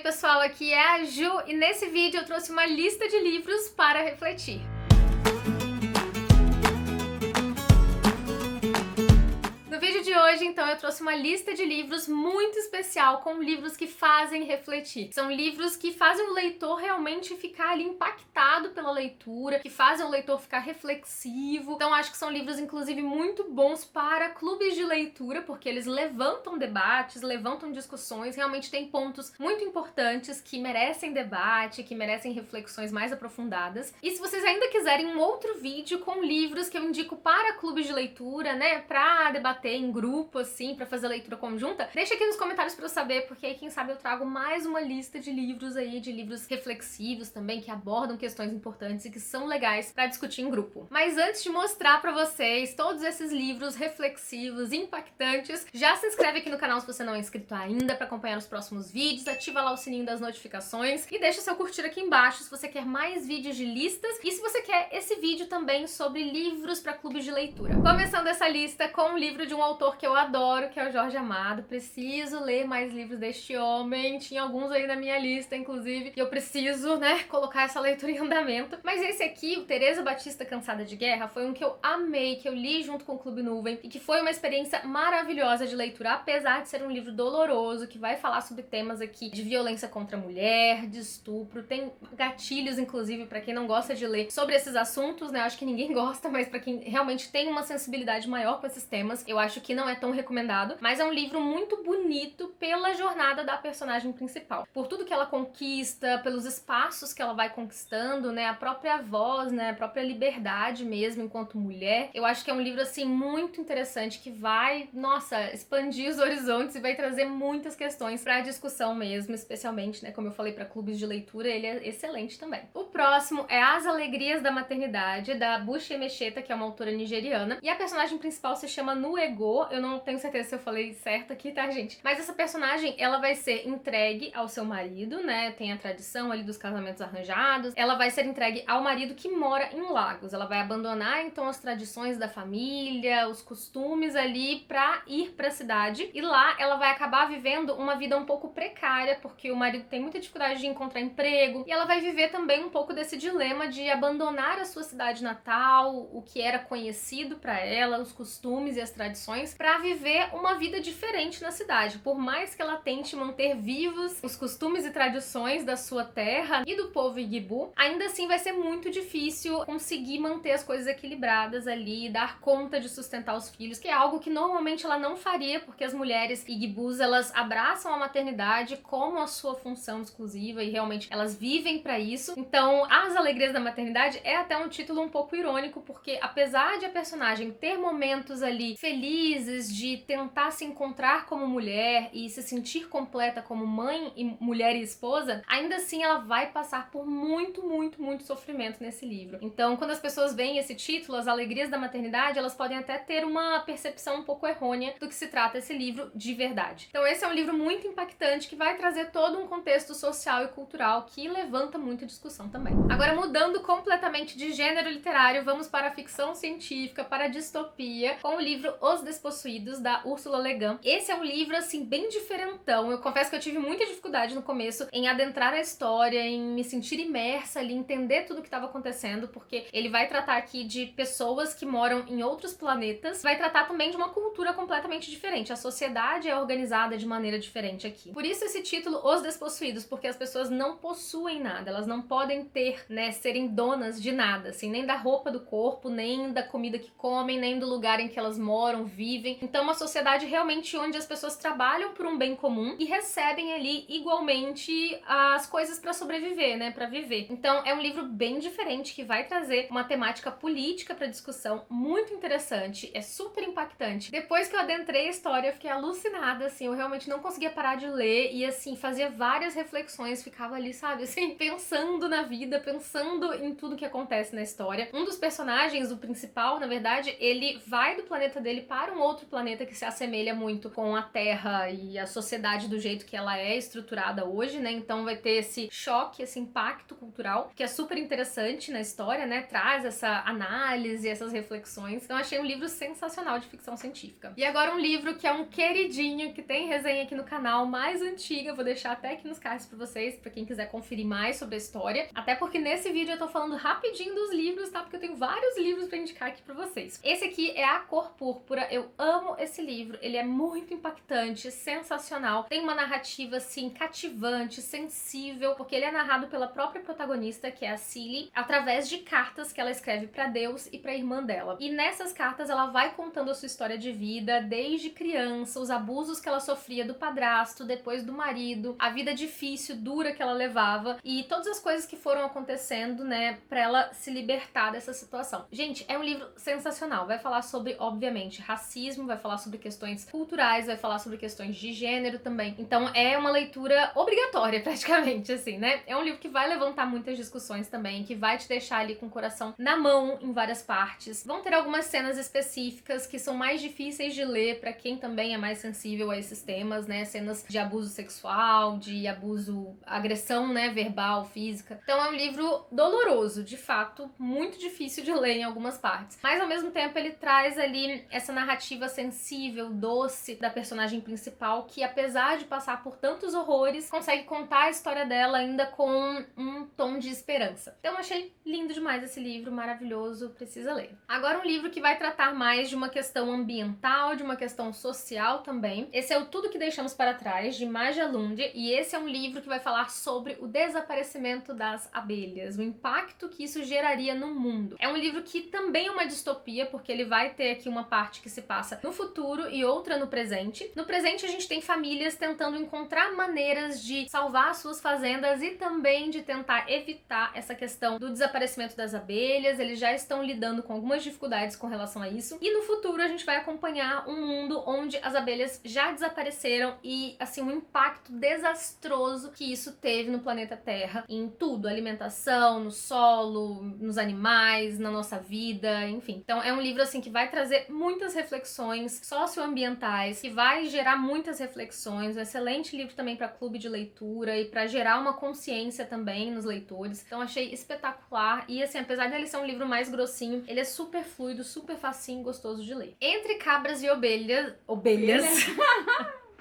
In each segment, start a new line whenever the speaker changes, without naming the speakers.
pessoal, aqui é a Ju e nesse vídeo eu trouxe uma lista de livros para refletir. No vídeo de hoje, então, eu trouxe uma lista de livros muito especial, com livros que fazem refletir. São livros que fazem o leitor realmente ficar ali impactado pela leitura, que fazem o leitor ficar reflexivo. Então, acho que são livros, inclusive, muito bons para clubes de leitura, porque eles levantam debates, levantam discussões, realmente tem pontos muito importantes que merecem debate, que merecem reflexões mais aprofundadas. E se vocês ainda quiserem um outro vídeo com livros que eu indico para clubes de leitura, né, para debater em grupo, assim, pra fazer leitura conjunta, deixa aqui nos comentários pra eu saber, porque aí, quem sabe, eu trago mais uma lista de livros aí, de livros reflexivos também, que abordam questões importantes e que são legais pra discutir em grupo. Mas antes de mostrar pra vocês todos esses livros reflexivos, impactantes, já se inscreve aqui no canal se você não é inscrito ainda, pra acompanhar os próximos vídeos, ativa lá o sininho das notificações e deixa seu curtir aqui embaixo se você quer mais vídeos de listas e se você quer esse vídeo também sobre livros pra clubes de leitura. Começando essa lista com um livro de um autor que eu adoro, que é o Jorge Amado. Preciso ler mais livros deste homem. Tinha alguns aí na minha lista, inclusive, e eu preciso, né, colocar essa leitura em andamento. Mas esse aqui, o Teresa Batista Cansada de Guerra, foi um que eu amei, que eu li junto com o Clube Nuvem e que foi uma experiência maravilhosa de leitura, apesar de ser um livro doloroso, que vai falar sobre temas aqui de violência contra a mulher, de estupro. Tem gatilhos, inclusive, pra quem não gosta de ler sobre esses assuntos, né? Acho que ninguém gosta, mas pra quem realmente tem uma sensibilidade maior com esses temas, eu acho que não é tão recomendado, mas é um livro muito bonito pela jornada da personagem principal. Por tudo que ela conquista, pelos espaços que ela vai conquistando, né, a própria voz, né, a própria liberdade mesmo enquanto mulher. Eu acho que é um livro, assim, muito interessante, que vai, nossa, expandir os horizontes e vai trazer muitas questões pra discussão mesmo, especialmente, né, como eu falei, pra clubes de leitura, ele é excelente também. O próximo é As Alegrias da Maternidade, da Buchi Emecheta, que é uma autora nigeriana, e a personagem principal se chama Nuego. Eu não tenho certeza se eu falei certo aqui, tá, gente? Mas essa personagem, ela vai ser entregue ao seu marido, né? Tem a tradição ali dos casamentos arranjados. Ela vai ser entregue ao marido que mora em Lagos. Ela vai abandonar, então, as tradições da família, os costumes ali pra ir pra cidade. E lá, ela vai acabar vivendo uma vida um pouco precária, porque o marido tem muita dificuldade de encontrar emprego. E ela vai viver também um pouco desse dilema de abandonar a sua cidade natal, o que era conhecido pra ela, os costumes e as tradições, pra viver uma vida diferente na cidade. Por mais que ela tente manter vivos os costumes e tradições da sua terra e do povo Igbo, ainda assim vai ser muito difícil conseguir manter as coisas equilibradas ali, dar conta de sustentar os filhos, que é algo que normalmente ela não faria, porque as mulheres Igbus, elas abraçam a maternidade como a sua função exclusiva e realmente elas vivem pra isso. Então, As Alegrias da Maternidade é até um título um pouco irônico, porque apesar de a personagem ter momentos ali felizes, de tentar se encontrar como mulher e se sentir completa como mãe e mulher e esposa, ainda assim ela vai passar por muito sofrimento nesse livro. Então, quando as pessoas veem esse título, As Alegrias da Maternidade, elas podem até ter uma percepção um pouco errônea do que se trata esse livro de verdade. Então, esse é um livro muito impactante que vai trazer todo um contexto social e cultural que levanta muita discussão também. Agora, mudando completamente de gênero literário, vamos para a ficção científica, para a distopia, com o livro Os Despossuídos, da Ursula Le Guin. Esse é um livro, assim, bem diferentão. Eu confesso que eu tive muita dificuldade no começo em adentrar a história, em me sentir imersa ali, entender tudo o que estava acontecendo, porque ele vai tratar aqui de pessoas que moram em outros planetas, vai tratar também de uma cultura completamente diferente. A sociedade é organizada de maneira diferente aqui. Por isso esse título, Os Despossuídos, porque as pessoas não possuem nada, elas não podem ter, né, serem donas de nada, assim, nem da roupa do corpo, nem da comida que comem, nem do lugar em que elas moram, vivem. Então, uma sociedade realmente onde as pessoas trabalham por um bem comum e recebem ali igualmente as coisas pra sobreviver, né, pra viver. Então, é um livro bem diferente que vai trazer uma temática política pra discussão muito interessante, é super impactante. Depois que eu adentrei a história, eu fiquei alucinada, assim, eu realmente não conseguia parar de ler e, assim, fazia várias reflexões, ficava ali, sabe, assim, pensando na vida, pensando em tudo que acontece na história. Um dos personagens, o principal, na verdade, ele vai do planeta dele para um outro planeta planeta que se assemelha muito com a Terra e a sociedade do jeito que ela é estruturada hoje, né? Então vai ter esse choque, esse impacto cultural, que é super interessante na história, né? Traz essa análise, essas reflexões. Então achei um livro sensacional de ficção científica. E agora um livro que é um queridinho, que tem resenha aqui no canal, mais antiga, vou deixar até aqui nos cards pra vocês, pra quem quiser conferir mais sobre a história. Até porque nesse vídeo eu tô falando rapidinho dos livros, tá? Porque eu tenho vários livros pra indicar aqui pra vocês. Esse aqui é A Cor Púrpura. Eu amo esse livro, ele é muito impactante, sensacional. Tem uma narrativa, assim, cativante, sensível, porque ele é narrado pela própria protagonista, que é a Cilly, através de cartas que ela escreve pra Deus e pra irmã dela. E nessas cartas ela vai contando a sua história de vida, desde criança, os abusos que ela sofria do padrasto, depois do marido, a vida difícil, dura que ela levava e todas as coisas que foram acontecendo, né, pra ela se libertar dessa situação. Gente, é um livro sensacional. Vai falar sobre, obviamente, racismo, vai falar sobre questões culturais, vai falar sobre questões de gênero também. Então é uma leitura obrigatória, praticamente, assim, né? É um livro que vai levantar muitas discussões também, que vai te deixar ali com o coração na mão em várias partes. Vão ter algumas cenas específicas que são mais difíceis de ler pra quem também é mais sensível a esses temas, né? Cenas de abuso sexual, de abuso, agressão, né, verbal, física. Então é um livro doloroso, de fato, muito difícil de ler em algumas partes. Mas ao mesmo tempo ele traz ali essa narrativa sensível, doce da personagem principal, que apesar de passar por tantos horrores, consegue contar a história dela ainda com um tom de esperança. Então eu achei lindo demais esse livro, maravilhoso, precisa ler. Agora um livro que vai tratar mais de uma questão ambiental, de uma questão social também. Esse é o Tudo que Deixamos para Trás, de Maja Lund, e esse é um livro que vai falar sobre o desaparecimento das abelhas, o impacto que isso geraria no mundo. É um livro que também é uma distopia, porque ele vai ter aqui uma parte que se passa no futuro e outra no presente. No presente a gente tem famílias tentando encontrar maneiras de salvar suas fazendas e também de tentar evitar essa questão do desaparecimento das abelhas. Eles já estão lidando com algumas dificuldades com relação a isso. E no futuro a gente vai acompanhar um mundo onde as abelhas já desapareceram e, assim, um impacto desastroso que isso teve no planeta Terra, em tudo, alimentação, no solo, nos animais, na nossa vida, enfim. Então é um livro, assim, que vai trazer muitas reflexões socioambientais, que vai gerar muitas reflexões, um excelente livro também para clube de leitura e para gerar uma consciência também nos leitores. Então achei espetacular e, assim, apesar dele ser um livro mais grossinho, ele é super fluido, super facinho, gostoso de ler. Entre Cabras e Ovelhas...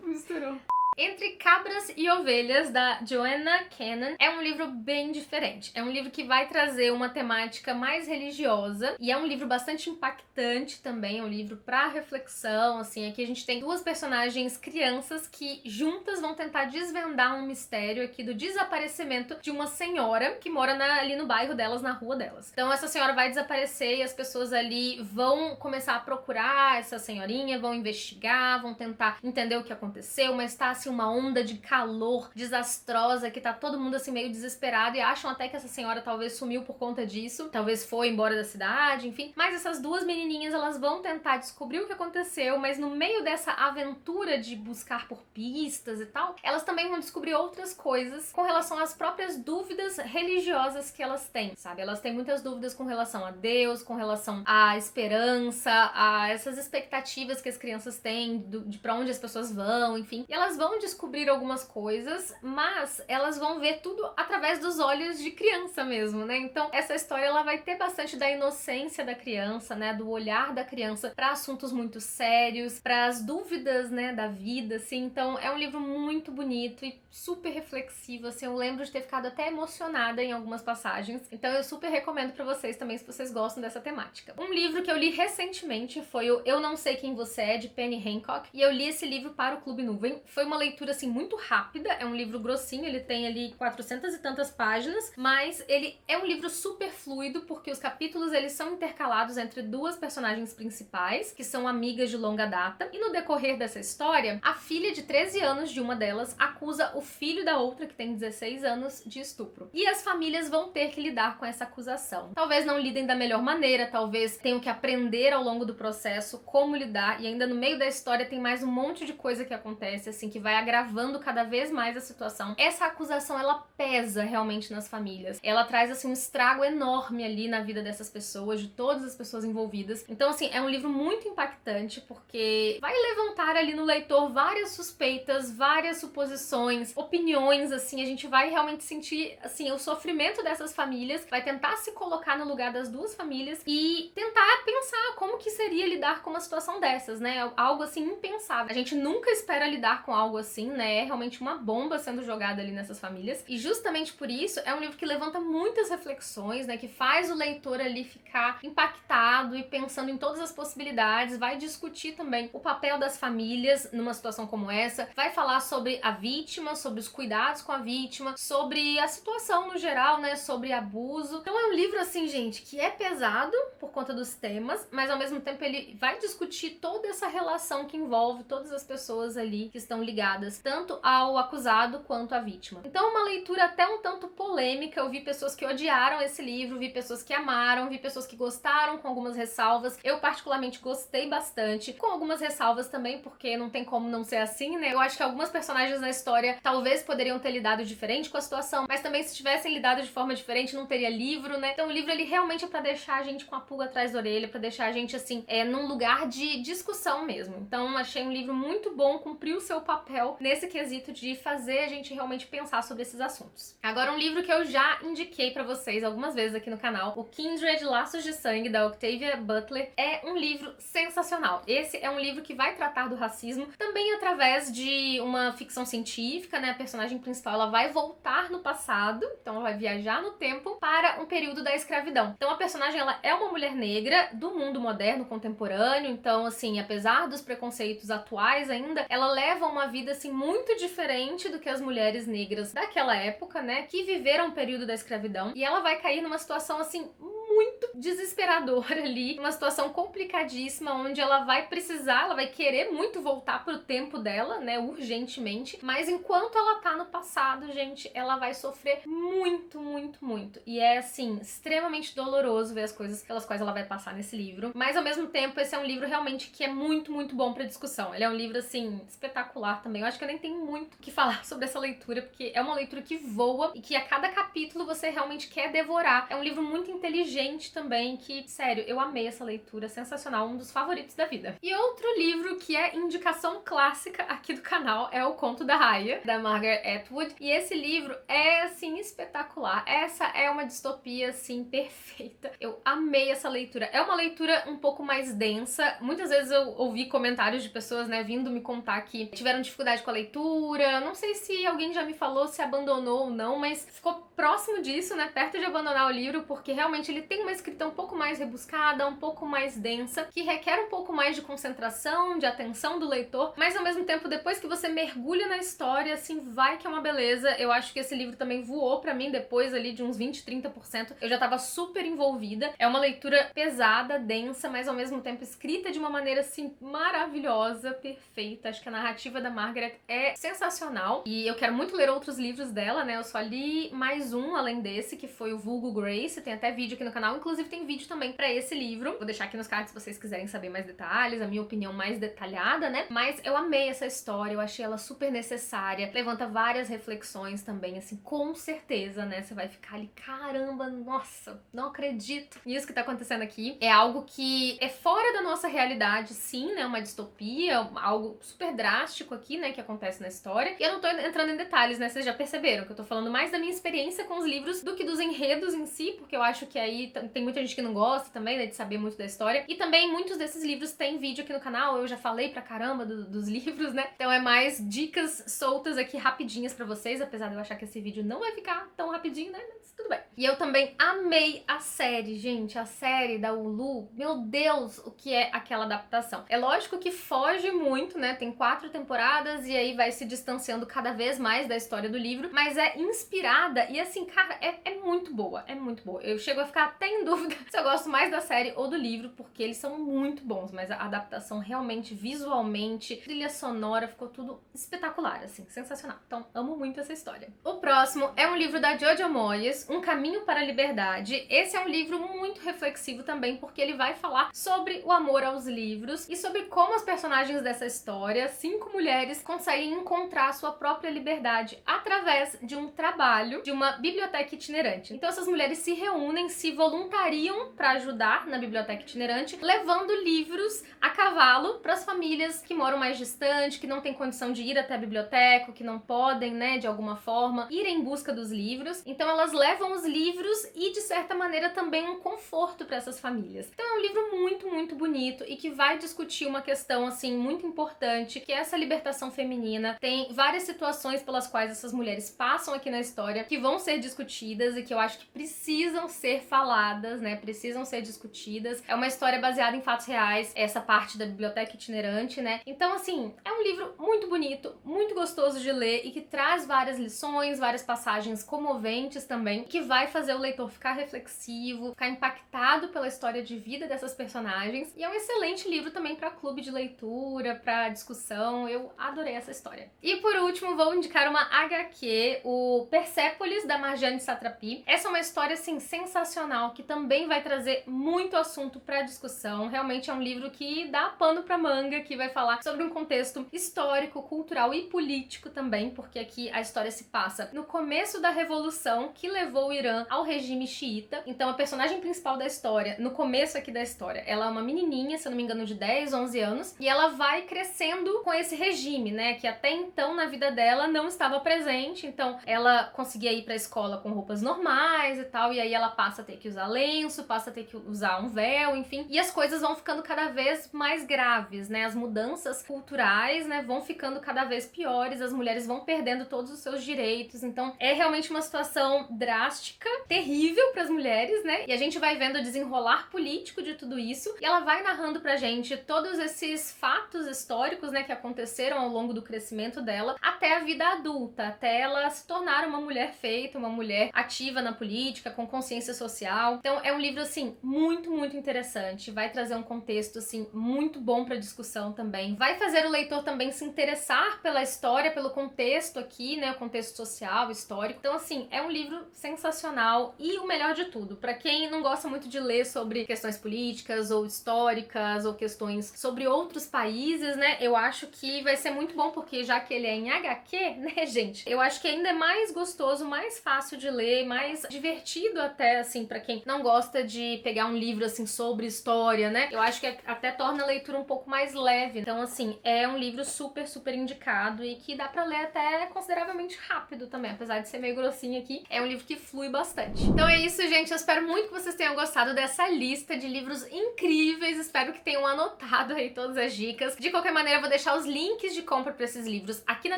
Misturou.
Entre Cabras e Ovelhas, da Joanna Cannon, é um livro bem diferente. É um livro que vai trazer uma temática mais religiosa e é um livro bastante impactante também, é um livro pra reflexão, assim. Aqui a gente tem duas personagens crianças que juntas vão tentar desvendar um mistério aqui do desaparecimento de uma senhora que mora ali no bairro delas, na rua delas. Então essa senhora vai desaparecer e as pessoas ali vão começar a procurar essa senhorinha, vão investigar, vão tentar entender o que aconteceu, mas tá assim uma onda de calor desastrosa que tá todo mundo assim meio desesperado e acham até que essa senhora talvez sumiu por conta disso, talvez foi embora da cidade, enfim. Mas essas duas menininhas, elas vão tentar descobrir o que aconteceu, mas no meio dessa aventura de buscar por pistas e tal, elas também vão descobrir outras coisas com relação às próprias dúvidas religiosas que elas têm, sabe? Elas têm muitas dúvidas com relação a Deus, com relação à esperança, a essas expectativas que as crianças têm de pra onde as pessoas vão, enfim. E elas vão descobrir algumas coisas, mas elas vão ver tudo através dos olhos de criança mesmo, né? Então essa história ela vai ter bastante da inocência da criança, né? Do olhar da criança para assuntos muito sérios, para as dúvidas, né, da vida, assim. Então é um livro muito bonito e super reflexivo, assim. Eu lembro de ter ficado até emocionada em algumas passagens. Então eu super recomendo para vocês também, se vocês gostam dessa temática. Um livro que eu li recentemente foi o Eu Não Sei Quem Você É, de Penny Hancock, e eu li esse livro para o Clube Nuvem. Foi uma leitura, assim, muito rápida, é um livro grossinho, ele tem ali 400 e tantas páginas, mas ele é um livro super fluido, porque os capítulos, eles são intercalados entre duas personagens principais, que são amigas de longa data, e no decorrer dessa história, a filha de 13 anos de uma delas acusa o filho da outra, que tem 16 anos, de estupro. E as famílias vão ter que lidar com essa acusação. Talvez não lidem da melhor maneira, talvez tenham que aprender ao longo do processo como lidar, e ainda no meio da história tem mais um monte de coisa que acontece, assim, que vai vai agravando cada vez mais a situação. Essa acusação, ela pesa realmente nas famílias. Ela traz, assim, um estrago enorme ali na vida dessas pessoas, de todas as pessoas envolvidas. Então, assim, é um livro muito impactante, porque vai levantar ali no leitor várias suspeitas, várias suposições, opiniões, assim, a gente vai realmente sentir, assim, o sofrimento dessas famílias, vai tentar se colocar no lugar das duas famílias e tentar pensar como que seria lidar com uma situação dessas, né? Algo, assim, impensável. A gente nunca espera lidar com algo assim, né? É realmente uma bomba sendo jogada ali nessas famílias. E justamente por isso, é um livro que levanta muitas reflexões, né? Que faz o leitor ali ficar impactado e pensando em todas as possibilidades, vai discutir também o papel das famílias numa situação como essa, vai falar sobre a vítima, sobre os cuidados com a vítima, sobre a situação no geral, né? Sobre abuso. Então é um livro, assim, gente, que é pesado por conta dos temas, mas ao mesmo tempo ele vai discutir toda essa relação que envolve todas as pessoas ali que estão ligadas, tanto ao acusado quanto à vítima. Então, uma leitura até um tanto polêmica. Eu vi pessoas que odiaram esse livro, vi pessoas que amaram, vi pessoas que gostaram com algumas ressalvas. Eu particularmente gostei bastante, com algumas ressalvas também, porque não tem como não ser assim, né? Eu acho que algumas personagens na história talvez poderiam ter lidado diferente com a situação, mas também se tivessem lidado de forma diferente não teria livro, né? Então o livro, ele realmente é pra deixar a gente com a pulga atrás da orelha, pra deixar a gente, assim, num lugar de discussão mesmo. Então achei um livro muito bom, cumpriu o seu papel nesse quesito de fazer a gente realmente pensar sobre esses assuntos. Agora, um livro que eu já indiquei pra vocês algumas vezes aqui no canal, o Kindred Laços de Sangue, da Octavia Butler, é um livro sensacional. Esse é um livro que vai tratar do racismo, também através de uma ficção científica, né? A personagem principal, ela vai voltar no passado, então ela vai viajar no tempo para um período da escravidão. Então a personagem, ela é uma mulher negra do mundo moderno, contemporâneo, então, assim, apesar dos preconceitos atuais ainda, ela leva uma vida, assim, muito diferente do que as mulheres negras daquela época, né, que viveram o período da escravidão, e ela vai cair numa situação, assim, muito desesperadora ali, uma situação complicadíssima, onde ela vai precisar, ela vai querer muito voltar pro tempo dela, né, urgentemente, mas enquanto ela tá no passado, gente, ela vai sofrer muito, muito, muito. E é, assim, extremamente doloroso ver as coisas pelas quais ela vai passar nesse livro, mas ao mesmo tempo esse é um livro realmente que é muito, muito bom pra discussão. Ele é um livro, assim, espetacular também. Eu acho que eu nem tenho muito o que falar sobre essa leitura, porque é uma leitura que voa e que a cada capítulo você realmente quer devorar. É um livro muito inteligente também, que, sério, eu amei essa leitura, sensacional, um dos favoritos da vida. E outro livro que é indicação clássica aqui do canal é O Conto da Raya, da Margaret Atwood, e esse livro é, assim, espetacular. Essa é uma distopia, assim, perfeita. Eu amei essa leitura. É uma leitura um pouco mais densa. Muitas vezes eu ouvi comentários de pessoas, né, vindo me contar que tiveram dificuldade com a leitura. Não sei se alguém já me falou se abandonou ou não, mas ficou próximo disso, né, perto de abandonar o livro, porque realmente ele tem uma escrita um pouco mais rebuscada, um pouco mais densa, que requer um pouco mais de concentração, de atenção do leitor, mas ao mesmo tempo, depois que você mergulha na história, assim, vai que é uma beleza. Eu acho que esse livro também voou pra mim depois ali de uns 20, 30%. Eu já tava super envolvida. É uma leitura pesada, densa, mas ao mesmo tempo escrita de uma maneira, assim, maravilhosa, perfeita. Acho que a narrativa da Margaret é sensacional e eu quero muito ler outros livros dela, né? Eu só li mais um além desse, que foi o Vulgo Grace. Tem até vídeo aqui no canal, inclusive tem vídeo também pra esse livro. Vou deixar aqui nos cards se vocês quiserem saber mais detalhes, a minha opinião mais detalhada, né? Mas eu amei essa história, eu achei ela super necessária, levanta várias reflexões também, assim, com certeza, né? Você vai ficar ali, caramba, nossa, não acredito nisso que tá acontecendo aqui. É algo que é fora da nossa realidade, sim, né? Uma distopia, algo super drástico aqui, né? Que acontece na história. E eu não tô entrando em detalhes, né? Vocês já perceberam que eu tô falando mais da minha experiência com os livros do que dos enredos em si, porque eu acho que aí tem muita gente que não gosta também, né? De saber muito da história. E também muitos desses livros têm vídeo aqui no canal, eu já falei pra caramba dos livros, né? Então é mais dicas soltas aqui rapidinhas pra vocês, apesar de eu achar que esse vídeo não vai ficar tão rapidinho, né? Mas tudo bem. E eu também amei a série, gente, a série da Hulu. Meu Deus, o que é aquela adaptação? É lógico que foge muito, né? Tem 4 temporadas e aí vai se distanciando cada vez mais da história do livro, mas é inspirada e assim, cara, é muito boa, é muito boa. Eu chego a ficar até em dúvida dúvida se eu gosto mais da série ou do livro, porque eles são muito bons, mas a adaptação realmente, visualmente, trilha sonora, ficou tudo espetacular, assim, sensacional. Então, amo muito essa história. O próximo é um livro da Jojo Moyes, Um Caminho para a Liberdade. Esse é um livro muito reflexivo também, porque ele vai falar sobre o amor aos livros e sobre como as personagens dessa história, 5 mulheres, conseguem encontrar a sua própria liberdade através de um trabalho de uma biblioteca itinerante. Então essas mulheres se reúnem, se voluntariam para ajudar na biblioteca itinerante, levando livros a cavalo para as famílias que moram mais distante, que não têm condição de ir até a biblioteca, que não podem, né, de alguma forma, ir em busca dos livros. Então elas levam os livros e, de certa maneira, também um conforto para essas famílias. Então é um livro muito, muito bonito e que vai discutir uma questão, assim, muito importante, que é essa libertação feminina. Tem várias situações pelas quais essas mulheres passam aqui na história que vão ser discutidas e que eu acho que precisam ser faladas, né, precisam ser discutidas. É uma história baseada em fatos reais, essa parte da biblioteca itinerante, né. Então, assim, é um livro muito bonito, muito gostoso de ler e que traz várias lições, várias passagens comoventes também, que vai fazer o leitor ficar reflexivo, ficar impactado pela história de vida dessas personagens. E é um excelente livro também para clube de leitura, para discussão. Eu adorei essa história. E por último, vou indicar uma HQ, o Persépolis, da Marjane Satrapi. Essa é uma história, assim, sensacional, que também vai trazer muito assunto para discussão. Realmente é um livro que dá pano para manga, que vai falar sobre um contexto histórico, cultural e político também, porque aqui a história se passa no começo da revolução que levou o Irã ao regime xiita. Então a personagem principal da história, no começo aqui da história, ela é uma menininha, se eu não me engano, de 10, 11 anos, e ela vai crescendo com esse regime, né, que até então na vida dela não estava presente. Então ela conseguia ir pra escola com roupas normais e tal, e aí ela passa a ter que usar lenço, passa a ter que usar um véu, enfim, e as coisas vão ficando cada vez mais graves, né, as mudanças culturais, né, vão ficando cada vez piores, as mulheres vão perdendo todos os seus direitos. Então é realmente uma situação drástica, terrível para as mulheres, né, e a gente vai vendo o desenrolar político de tudo isso, e ela vai narrando pra gente todos esses fatos históricos, né, que aconteceram ao longo do crescimento dela, até a vida adulta, até ela se tornar uma mulher feita, uma mulher ativa na política, com consciência social. Então é um livro, assim, muito, muito interessante, vai trazer um contexto, assim, muito bom pra discussão também, vai fazer o leitor também se interessar pela história, pelo contexto aqui, né, o contexto social, histórico. Então, assim, é um livro sensacional e o melhor de tudo, pra quem não gosta muito de ler sobre questões políticas ou históricas ou questões sobre outros países, né, eu acho que vai ser muito bom, porque já que ele é em HQ, né, gente, eu acho que ainda é mais gostoso, mais fácil de ler, mais divertido até, assim, pra quem não gosta de pegar um livro, assim, sobre história, né, eu acho que até torna a leitura um pouco mais leve. Então, assim, é um livro super, super indicado e que dá pra ler até consideravelmente rápido também, apesar de ser meio grossinho aqui, é um livro que flui bastante. Então é isso, gente, eu espero muito que vocês tenham gostado dessa lista de livros incríveis, espero que tenham anotado aí todas as dicas. De qualquer maneira, eu vou deixar os links de compra pra esses livros aqui na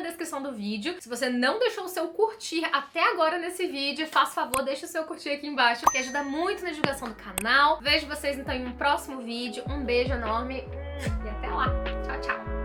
descrição do vídeo. Se você não deixou o seu curtir até agora nesse vídeo, faça favor, deixa o seu curtir aqui embaixo, que ajuda muito na divulgação do canal. Vejo vocês então em um próximo vídeo, um beijo enorme e até lá. Tchau, tchau!